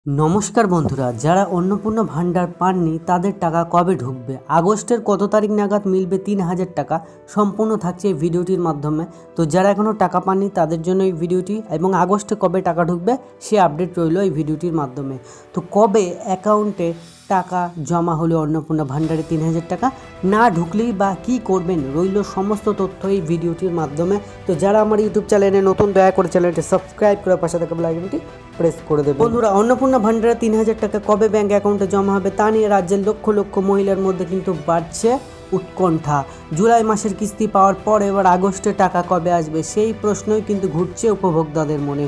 নমস্কার বন্ধুরা, যারা অন্নপূর্ণা ভান্ডার পাননি তাদের টাকা কবে ঢুকবে, আগস্টের কত তারিখ নাগাদ মিলবে ৩,০০০ টাকা, সম্পূর্ণ থাকছে এই ভিডিওটির মাধ্যমে। তো যারা এখনও টাকা পাননি তাদের জন্য এই ভিডিওটি, এবং আগস্টে কবে টাকা ঢুকবে সে আপডেট রইল এই ভিডিওটির মাধ্যমে। তো কবে অ্যাকাউন্টে টাকা জমা হলো অন্নপূর্ণা ভান্ডারে ৩,০০০ টাকা, না ঢুকলেই বা কী করবেন রইল সমস্ত তথ্য এই ভিডিওটির মাধ্যমে। তো যারা আমার ইউটিউব চ্যানেলে নতুন, দয়া করে চ্যানেলটি সাবস্ক্রাইব করে পাশে থাকা বেল আইকনটি প্রেস করে দেবেন। বন্ধুরা, অন্নপূর্ণা ভান্ডারে ৩,০০০ টাকা কবে ব্যাঙ্ক অ্যাকাউন্টে জমা হবে তা নিয়ে রাজ্যের লক্ষ লক্ষ মহিলার মধ্যে কিন্তু বাড়ছে উৎকণ্ঠা। জুলাই মাসের কিস্তি পাওয়ার পর এবার আগস্টে টাকা কবে আসবে সেই প্রশ্নই কিন্তু ঘুরছে উপভোক্তাদের মনে।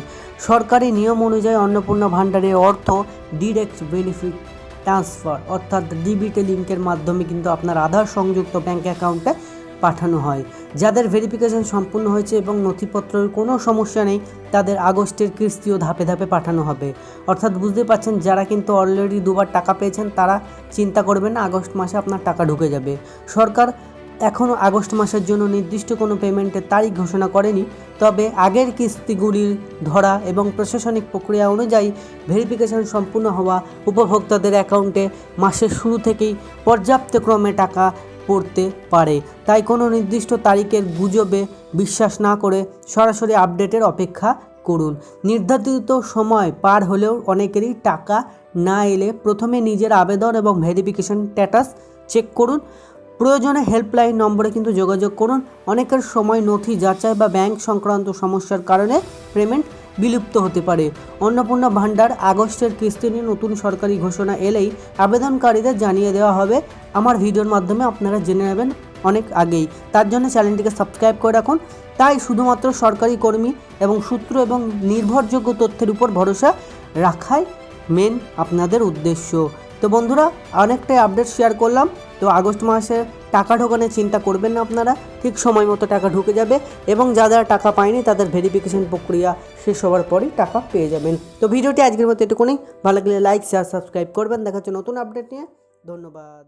সরকারি নিয়ম অনুযায়ী অন্নপূর্ণা ভান্ডারে অর্থ ডিরেক্ট বেনিফিট ট্রান্সফার অর্থাৎ ডিবিটি লিঙ্কের মাধ্যমে কিন্তু আপনার আধার সংযুক্ত ব্যাঙ্ক অ্যাকাউন্টে পাঠানো হয়। যাদের ভেরিফিকেশন সম্পূর্ণ হয়েছে এবং নথিপত্রের কোনো সমস্যা নেই তাদের আগস্টের কিস্তিও ধাপে ধাপে পাঠানো হবে। অর্থাৎ বুঝতে পারছেন, যারা কিন্তু অলরেডি দুবার টাকা পেয়েছেন তারা চিন্তা করবেন না, আগস্ট মাসে আপনার টাকা ঢুকে যাবে। সরকার এখনও আগস্ট মাসের জন্য নির্দিষ্ট কোনো পেমেন্টের তারিখ ঘোষণা করেনি, তবে আগের কিস্তিগুলির ধরা এবং প্রশাসনিক প্রক্রিয়া অনুযায়ী ভেরিফিকেশন সম্পূর্ণ হওয়া উপভোক্তাদের অ্যাকাউন্টে মাসের শুরু থেকেই পর্যাপ্ত ক্রমে টাকা পড়তে পারে। তাই কোনো নির্দিষ্ট তারিখের গুজবে বিশ্বাস না করে সরাসরি আপডেটের অপেক্ষা করুন। নির্ধারিত সময় পার হলেও অনেকেরই টাকা না এলে প্রথমে নিজের আবেদন এবং ভেরিফিকেশন স্ট্যাটাস চেক করুন। প্রয়োজনে হেল্পলাইন নম্বরে কিন্তু যোগাযোগ করুন। অনেকের সময় নথি যাচাই বা ব্যাংক সংক্রান্ত সমস্যার কারণে পেমেন্ট বিলুপ্ত হতে পারে। অন্নপূর্ণা ভান্ডার আগস্টের কিস্তি নিয়ে নতুন সরকারি ঘোষণা এলেই আবেদনকারীদের জানিয়ে দেওয়া হবে। আমার ভিডিওর মাধ্যমে আপনারা জেনে নেবেন অনেক আগেই। তার জন্য চ্যানেলটিকে সাবস্ক্রাইব করে রাখুন। তাই শুধুমাত্র সরকারি কর্মী এবং সূত্র এবং নির্ভরযোগ্য তথ্যের উপর ভরসা রাখাই মেন আপনাদের উদ্দেশ্য। তো বন্ধুরা, অনেকটাই আপডেট শেয়ার করলাম। তো আগস্ট মাসে টাকা ঢোকানোর চিন্তা করবেন না, আপনারা ঠিক সময় মতো টাকা ঢুকে যাবে, এবং যারা টাকা পায়নি তাদের ভেরিফিকেশন প্রক্রিয়া শেষ হওয়ার পরই টাকা পেয়ে যাবেন। তো ভিডিওটি আজকের মতো এটুকুনি। ভালো লাগলে লাইক, শেয়ার, সাবস্ক্রাইব করবেন। দেখা হচ্ছে নতুন আপডেট নিয়ে। ধন্যবাদ।